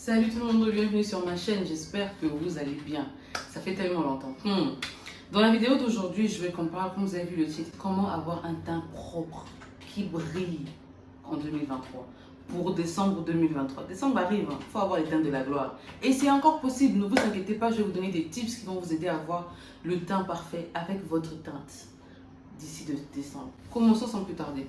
Salut tout le monde, bienvenue sur ma chaîne, j'espère que vous allez bien. Ça fait tellement longtemps. Dans la vidéo d'aujourd'hui, je vais qu'on parle, comme vous avez vu le titre, comment avoir un teint propre qui brille en 2023. Pour décembre 2023. Décembre arrive, il faut avoir les teints de la gloire. Et c'est encore possible, ne vous inquiétez pas, je vais vous donner des tips qui vont vous aider à avoir le teint parfait avec votre teinte d'ici décembre. Commençons sans plus tarder.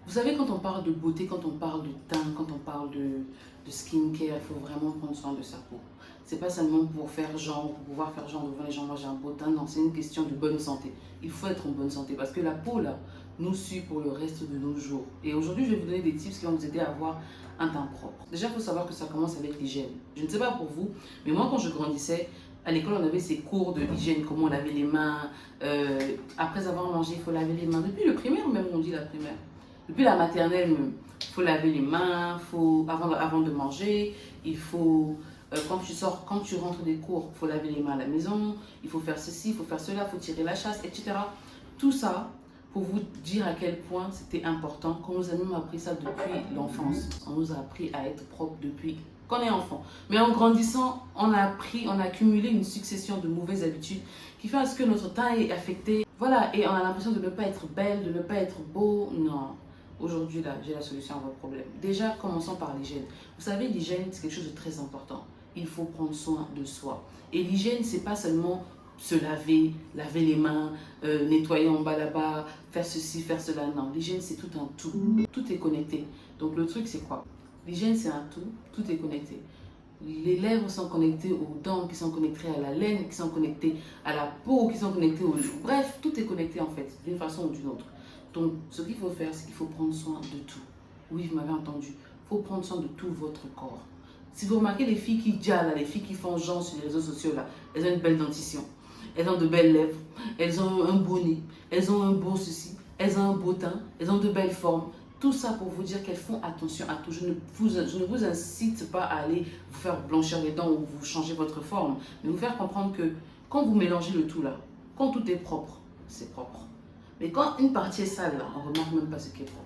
Vous savez, quand on parle de beauté, quand on parle de teint, quand on parle de skincare, il faut vraiment prendre soin de sa peau. C'est pas seulement pour faire genre, pour pouvoir faire genre devant les gens, moi j'ai un beau teint. Non, c'est une question de bonne santé. Il faut être en bonne santé parce que la peau là nous suit pour le reste de nos jours. Et aujourd'hui, je vais vous donner des tips qui vont vous aider à avoir un teint propre. Déjà, il faut savoir que ça commence avec l'hygiène. Je ne sais pas pour vous, mais moi quand je grandissais, à l'école, on avait ces cours de hygiène, comment laver les mains. Après avoir mangé, il faut laver les mains. Depuis le primaire, même on dit la primaire. Depuis la maternelle même, il faut laver les mains, avant de manger, il faut, quand tu rentres des cours, il faut laver les mains à la maison, il faut faire ceci, il faut faire cela, il faut tirer la chasse, etc. Tout ça pour vous dire à quel point c'était important, qu'on nous a même appris ça depuis l'enfance. On nous a appris à être propre depuis qu'on est enfant. Mais en grandissant, on a accumulé une succession de mauvaises habitudes qui fait à ce que notre teint est affecté. Voilà, et on a l'impression de ne pas être belle, de ne pas être beau. Non. Aujourd'hui, là, j'ai la solution à votre problème. Déjà, commençons par l'hygiène. Vous savez, l'hygiène, c'est quelque chose de très important. Il faut prendre soin de soi. Et l'hygiène, c'est pas seulement se laver, laver les mains, nettoyer en bas là-bas, faire ceci, faire cela. Non, l'hygiène, c'est tout un tout. Tout est connecté. Donc, le truc, c'est quoi? L'hygiène, c'est un tout est connecté. Les lèvres sont connectées aux dents, qui sont connectées à la laine, qui sont connectées à la peau, qui sont connectées aux... Bref, tout est connecté en fait, d'une façon ou d'une autre. Donc, ce qu'il faut faire, c'est qu'il faut prendre soin de tout. Oui, vous m'avez entendu. Il faut prendre soin de tout votre corps. Si vous remarquez les filles qui dialent, les filles qui font genre sur les réseaux sociaux, là, elles ont une belle dentition. Elles ont de belles lèvres, elles ont un beau nez, elles ont un beau ceci, elles ont un beau teint, elles ont de belles formes. Tout ça pour vous dire qu'elles font attention à tout. Je ne vous incite pas à aller vous faire blanchir les dents ou vous changer votre forme, mais vous faire comprendre que quand vous mélangez le tout là, quand tout est propre, c'est propre. Mais quand une partie est sale là, on ne remarque même pas ce qui est propre.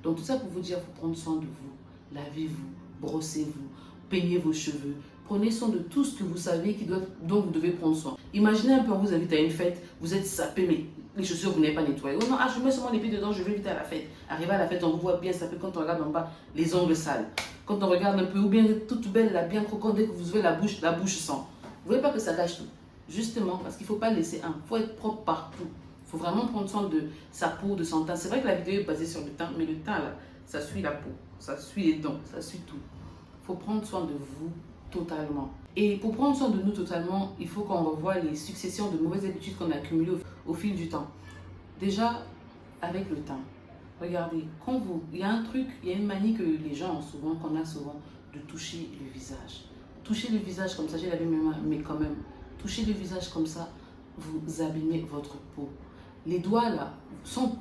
Donc tout ça pour vous dire, il faut prendre soin de vous. Lavez-vous, brossez-vous, peignez vos cheveux. Prenez soin de tout ce que vous savez dont vous devez prendre soin. Imaginez un peu, vous invitez à une fête, vous êtes sapé, mais les chaussures, vous n'avez pas nettoyé. Oh non, je mets seulement les pieds dedans, je vais vite à la fête. Arrivé à la fête, on vous voit bien sapé quand on regarde en bas, les ongles sales. Quand on regarde un peu, ou bien toute belle, là, bien croquante, dès que vous ouvrez la bouche sans. Vous ne voyez pas que ça gâche tout. Justement, parce qu'il ne faut pas laisser il faut être propre partout. Il faut vraiment prendre soin de sa peau, de son teint. C'est vrai que la vidéo est basée sur le teint, mais le teint, là, ça suit la peau, ça suit les dents, ça suit tout. Il faut prendre soin de vous totalement. Et pour prendre soin de nous totalement, il faut qu'on revoie les successions de mauvaises habitudes qu'on a accumulées au fil du temps. Déjà, avec le teint, regardez, il y a un truc, il y a une manie que les gens ont souvent, qu'on a souvent, de toucher le visage. Toucher le visage comme ça, j'ai lavé mes mains, mais quand même, toucher le visage comme ça, vous abîmez votre peau. Les doigts là, sont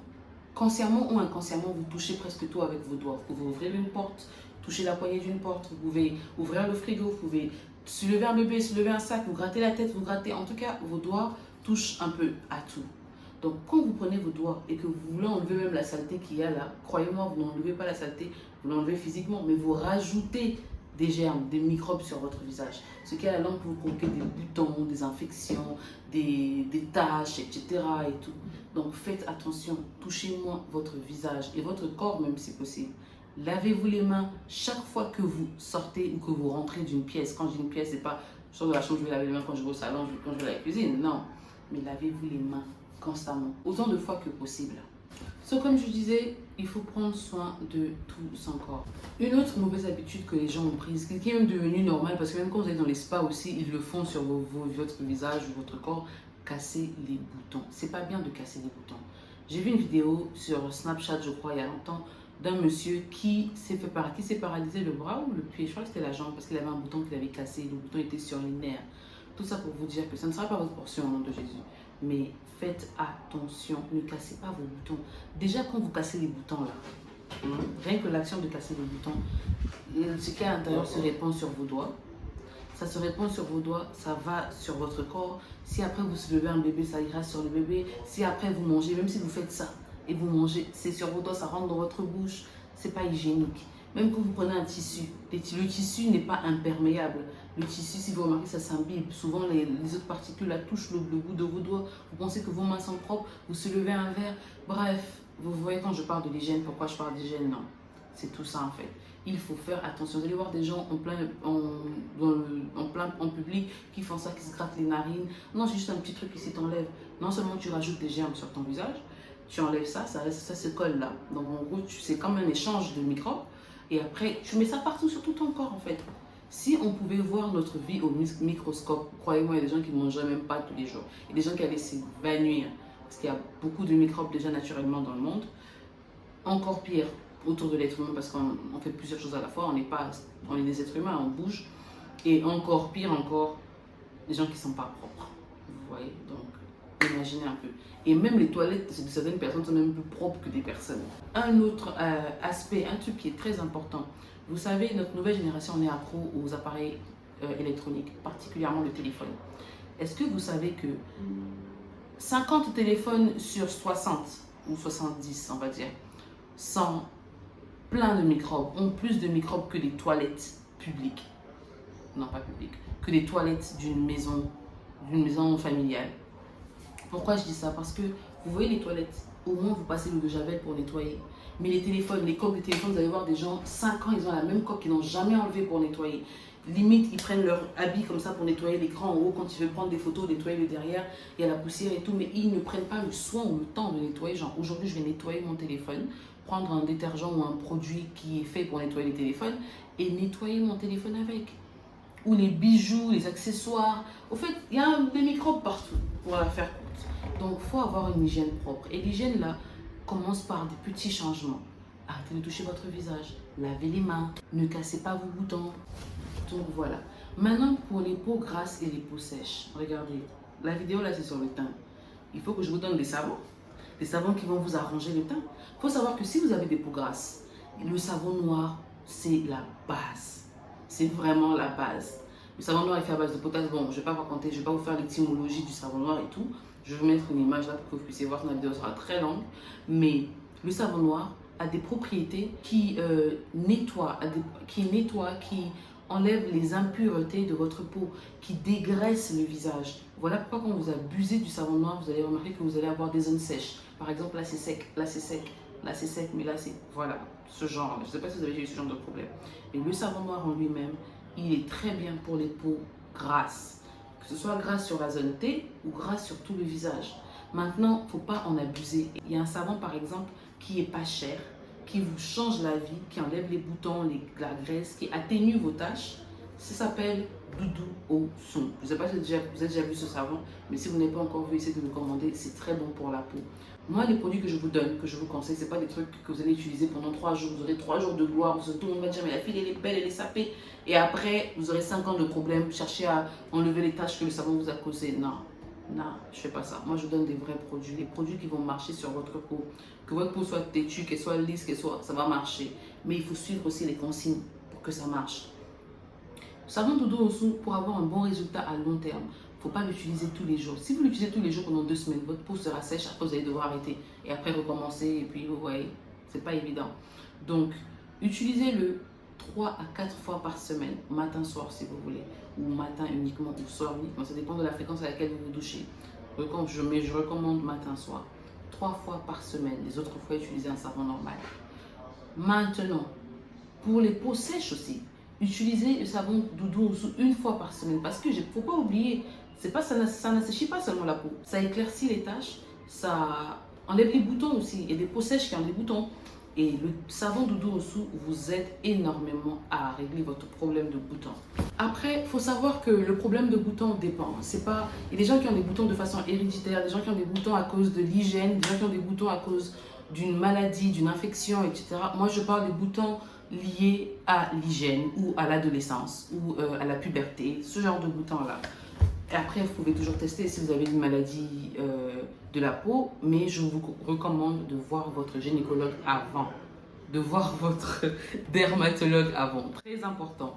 consciemment ou inconsciemment, vous touchez presque tout avec vos doigts. Vous pouvez ouvrir une porte, toucher la poignée d'une porte, vous pouvez ouvrir le frigo, vous pouvez soulever un bébé, soulever un sac, vous grattez la tête, vous grattez. En tout cas, vos doigts touchent un peu à tout. Donc, quand vous prenez vos doigts et que vous voulez enlever même la saleté qu'il y a là, croyez-moi, vous n'enlevez pas la saleté, vous l'enlevez physiquement, mais vous rajoutez des germes, des microbes sur votre visage. Ce qui est la langue peut vous provoquer des boutons, des infections, des taches, etc. et tout. Donc, faites attention, touchez moins votre visage et votre corps même si possible. Lavez-vous les mains chaque fois que vous sortez ou que vous rentrez d'une pièce. Quand j'ai une pièce, c'est pas je sors de la chambre, je vais laver les mains quand je vais au salon, quand je vais à la cuisine. Non, mais lavez-vous les mains constamment, autant de fois que possible. Comme je disais, il faut prendre soin de tout son corps. Une autre mauvaise habitude que les gens ont prise, qui est même devenue normale, parce que même quand vous êtes dans les spas aussi, ils le font sur votre visage ou votre corps, casser les boutons. C'est pas bien de casser les boutons. J'ai vu une vidéo sur Snapchat, je crois, il y a longtemps, d'un monsieur qui s'est paralysé le bras ou le pied, je crois que c'était la jambe, parce qu'il avait un bouton qu'il avait cassé, le bouton était sur les nerfs. Tout ça pour vous dire que ça ne sera pas votre portion au nom de Jésus. Mais faites attention, ne cassez pas vos boutons. Déjà quand vous cassez les boutons là, rien que l'action de casser les boutons, ce qui est à l'intérieur se répand sur vos doigts. Ça se répand sur vos doigts, ça va sur votre corps. Si après vous soulevez un bébé, ça ira sur le bébé. Si après vous mangez, même si vous faites ça et vous mangez, c'est sur vos doigts, ça rentre dans votre bouche. C'est pas hygiénique. Même quand vous prenez un tissu, le tissu n'est pas imperméable. Le tissu, si vous remarquez, ça s'imbibe. Souvent, les autres particules là, touchent le bout de vos doigts. Vous pensez que vos mains sont propres, vous soulevez un verre. Bref, vous voyez quand je parle de l'hygiène, pourquoi je parle d'hygiène? Non, c'est tout ça en fait. Il faut faire attention. Vous allez voir des gens en public qui font ça, qui se grattent les narines. Non, c'est juste un petit truc qui t'enlève. Non seulement tu rajoutes des germes sur ton visage, tu enlèves ça, ça se colle là. Donc en gros, c'est comme un échange de microbes. Et après, tu mets ça partout sur tout ton corps en fait. Si on pouvait voir notre vie au microscope, croyez-moi, il y a des gens qui ne mangeraient même pas tous les jours. Il y a des gens qui allaient s'évanouir parce qu'il y a beaucoup de microbes déjà naturellement dans le monde. Encore pire autour de l'être humain parce qu'on fait plusieurs choses à la fois. On est des êtres humains, on bouge. Et encore pire encore, des gens qui ne sont pas propres. Vous voyez, donc imaginez un peu. Et même les toilettes de certaines personnes sont même plus propres que des personnes. Un autre aspect, un truc qui est très important. Vous savez, notre nouvelle génération, on est accro aux appareils électroniques, particulièrement le téléphone. Est-ce que vous savez que 50 téléphones sur 60, ou 70 on va dire, sont pleins de microbes, ont plus de microbes que les toilettes publiques. Non, pas publiques, que les toilettes d'une maison familiale. Pourquoi je dis ça? Parce que vous voyez les toilettes, au moins vous passez le javel pour nettoyer. Mais les téléphones, les coques de téléphone, vous allez voir des gens, 5 ans, ils ont la même coque qu'ils n'ont jamais enlevée pour nettoyer. Limite, ils prennent leur habit comme ça pour nettoyer l'écran en haut. Quand ils veulent prendre des photos, nettoyer le derrière, il y a la poussière et tout. Mais ils ne prennent pas le soin ou le temps de nettoyer. Genre, aujourd'hui, je vais nettoyer mon téléphone, prendre un détergent ou un produit qui est fait pour nettoyer les téléphones et nettoyer mon téléphone avec. Ou les bijoux, les accessoires. Au fait, il y a des microbes partout, pour la faire courte. Donc, il faut avoir une hygiène propre. Et l'hygiène, là, commence par des petits changements. Arrêtez de toucher votre visage, lavez les mains, ne cassez pas vos boutons. Donc, voilà. Maintenant, pour les peaux grasses et les peaux sèches. Regardez, la vidéo, là, c'est sur le teint. Il faut que je vous donne des savons. Des savons qui vont vous arranger le teint. Il faut savoir que si vous avez des peaux grasses, le savon noir, c'est la base. C'est vraiment la base. Le savon noir est fait à base de potasse. Bon, je ne vais pas vous raconter, je ne vais pas vous faire l'étymologie du savon noir et tout. Je vais vous mettre une image là pour que vous puissiez voir, la vidéo sera très longue. Mais le savon noir a des propriétés qui nettoient, qui enlèvent les impuretés de votre peau, qui dégraissent le visage. Voilà pourquoi quand vous abusez du savon noir, vous allez remarquer que vous allez avoir des zones sèches. Par exemple, là c'est sec, là c'est sec, là c'est sec, mais là c'est... Voilà, ce genre. Je ne sais pas si vous avez eu ce genre de problème. Mais le savon noir en lui-même, il est très bien pour les peaux grasses. Que ce soit grasse sur la zone T ou grasse sur tout le visage. Maintenant, il ne faut pas en abuser. Il y a un savon par exemple qui n'est pas cher, qui vous change la vie, qui enlève les boutons, la graisse, qui atténue vos taches. Ça s'appelle Doudou au son. Je ne sais pas si vous avez déjà vu ce savon, mais si vous n'avez pas encore vu, essayez de le commander. C'est très bon pour la peau. Moi, les produits que je vous donne, que je vous conseille, ce n'est pas des trucs que vous allez utiliser pendant 3 jours. Vous aurez 3 jours de gloire. Tout le monde va dire, mais la fille, elle est belle, elle est sapée. Et après, vous aurez 5 ans de problèmes. Cherchez à enlever les taches que le savon vous a causées. Non, non, je ne fais pas ça. Moi, je vous donne des vrais produits. Les produits qui vont marcher sur votre peau. Que votre peau soit têtue, qu'elle soit lisse, ça va marcher. Mais il faut suivre aussi les consignes pour que ça marche. Le savon Doudou au son, pour avoir un bon résultat à long terme, il ne faut pas l'utiliser tous les jours. Si vous l'utilisez tous les jours pendant 2 semaines, votre peau sera sèche, après vous allez devoir arrêter et après recommencer et puis vous voyez, c'est pas évident. Donc, utilisez-le 3 à 4 fois par semaine, matin-soir si vous voulez, ou matin uniquement, ou soir uniquement, ça dépend de la fréquence à laquelle vous vous douchez. Je recommande matin-soir, 3 fois par semaine, les autres fois utilisez un savon normal. Maintenant, pour les peaux sèches aussi, utilisez le savon Doudou une fois par semaine parce que il ne faut pas oublier, ça n'assèchit pas seulement la peau, ça éclaircit les taches, ça enlève les boutons aussi. Il y a des peaux sèches qui ont des boutons et le savon Doudou vous aide énormément à régler votre problème de boutons. Après, il faut savoir que le problème de boutons dépend. Il y a des gens qui ont des boutons de façon héréditaire, des gens qui ont des boutons à cause de l'hygiène, des gens qui ont des boutons à cause d'une maladie, d'une infection, etc. Moi, je parle des boutons liés à l'hygiène ou à l'adolescence ou à la puberté, ce genre de boutons-là. Et après, vous pouvez toujours tester si vous avez une maladie de la peau, mais je vous recommande de voir votre gynécologue avant, de voir votre dermatologue avant, très important.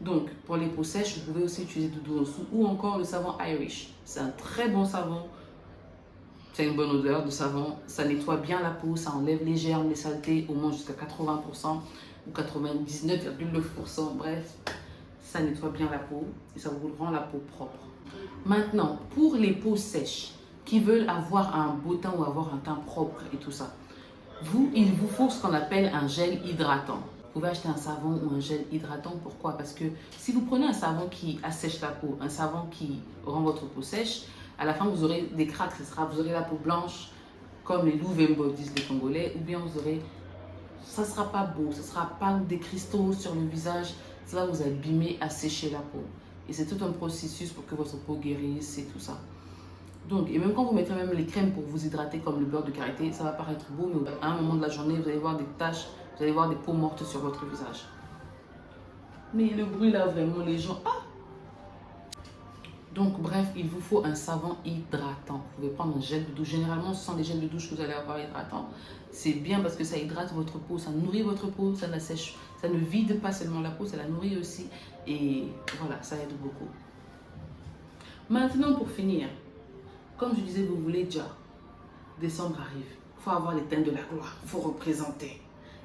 Donc, pour les peaux sèches, vous pouvez aussi utiliser Doudou Osu ou encore le savon Irish. C'est un très bon savon. C'est une bonne odeur de savon, ça nettoie bien la peau, ça enlève les germes, les saletés, au moins jusqu'à 80%. ou 99,9%, bref, ça nettoie bien la peau et ça vous rend la peau propre. Maintenant, pour les peaux sèches qui veulent avoir un beau teint ou avoir un teint propre et tout ça, il vous faut ce qu'on appelle un gel hydratant. Vous pouvez acheter un savon ou un gel hydratant. Pourquoi? Parce que si vous prenez un savon qui assèche la peau, un savon qui rend votre peau sèche, à la fin vous aurez des craques, vous aurez la peau blanche, comme les Louvembo disent les Congolais, ou bien vous aurez, ça ne sera pas beau, ça ne sera pas des cristaux sur le visage, ça va vous abîmer, assécher la peau. Et c'est tout un processus pour que votre peau guérisse et tout ça. Donc, et même quand vous mettez même les crèmes pour vous hydrater comme le beurre de karité, ça va paraître beau, mais à un moment de la journée, vous allez voir des taches, vous allez voir des peaux mortes sur votre visage. Mais le bruit là, vraiment, les gens... Ah! Donc, bref, il vous faut un savon hydratant. Vous pouvez prendre un gel de douche. Généralement, ce sont des gels de douche que vous allez avoir hydratants. C'est bien parce que ça hydrate votre peau, ça nourrit votre peau, ça l'assèche, ça ne vide pas seulement la peau, ça la nourrit aussi. Et voilà, ça aide beaucoup. Maintenant, pour finir, comme je disais, vous voulez déjà, décembre arrive, il faut avoir les teintes de la gloire, il faut représenter.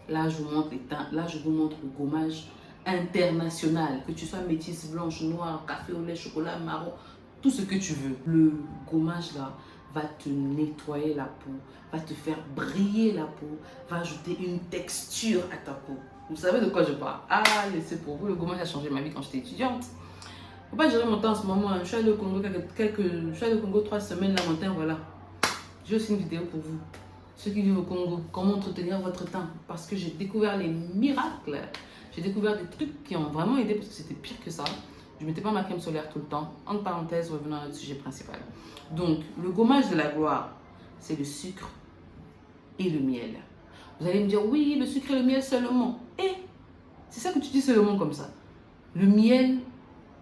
Là, je vous montre les teintes, là, je vous montre le gommage international, que tu sois métisse, blanche, noire, café au lait, chocolat, marron, tout ce que tu veux. Le gommage là va te nettoyer la peau, va te faire briller la peau, va ajouter une texture à ta peau. Vous savez de quoi je parle? Ah, c'est pour vous, le gommage a changé ma vie quand j'étais étudiante. Faut pas gérer mon temps en ce moment, hein. Je suis allée au Congo je suis allée au Congo 3 semaines là, mon teint, voilà. J'ai aussi une vidéo pour vous. Ceux qui vivent au Congo, comment entretenir votre teint. Parce que j'ai découvert les miracles. J'ai découvert des trucs qui ont vraiment aidé parce que c'était pire que ça. Je ne mettais pas ma crème solaire tout le temps. Entre parenthèses, revenons à notre sujet principal. Donc, le gommage de la gloire, c'est le sucre et le miel. Vous allez me dire, oui, le sucre et le miel seulement. Et c'est ça que tu dis seulement comme ça. Le miel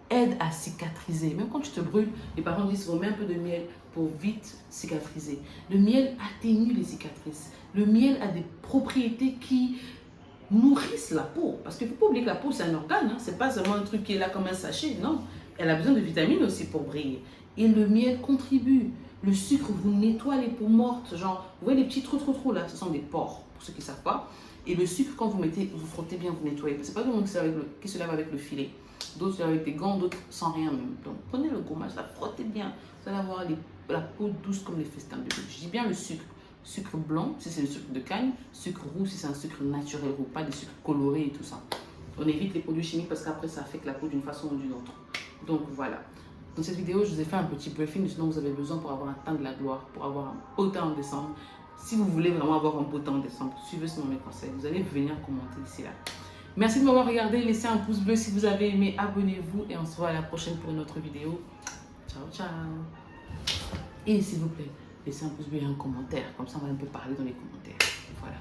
aide à cicatriser. Même quand tu te brûles, les parents disent, on met un peu de miel pour vite cicatriser. Le miel atténue les cicatrices. Le miel a des propriétés qui nourrissent la peau. Parce qu'il ne faut pas oublier que la peau, c'est un organe. Hein. Ce n'est pas seulement un truc qui est là comme un sachet. Non, elle a besoin de vitamines aussi pour briller. Et le miel contribue. Le sucre vous nettoie les peaux mortes. Genre, vous voyez les petits trous là, ce sont des pores, pour ceux qui ne savent pas. Et le sucre, quand vous mettez, vous frottez bien, vous nettoyez. C'est pas tout le monde qui se lave avec le filet. D'autres se lavent avec des gants, d'autres sans rien même. Donc, prenez le gommage, la frottez bien. Vous allez avoir la peau douce comme les festins de bébé. Je dis bien le sucre. Sucre blanc, si c'est le sucre de canne. Sucre roux, si c'est un sucre naturel roux, pas des sucres colorés et tout ça. On évite les produits chimiques parce qu'après, ça affecte la peau d'une façon ou d'une autre. Donc, voilà. Dans cette vidéo, je vous ai fait un petit briefing de ce dont vous avez besoin pour avoir un teint de la gloire, pour avoir un beau teint en décembre. Si vous voulez vraiment avoir un beau teint en décembre, suivez ce mes conseils. Vous allez venir commenter ici là. Merci de m'avoir regardé. Laissez un pouce bleu si vous avez aimé. Abonnez-vous et on se voit à la prochaine pour une autre vidéo. Ciao, ciao. Et s'il vous plaît, laissez un pouce bleu et un commentaire. Comme ça, on va un peu parler dans les commentaires. Voilà.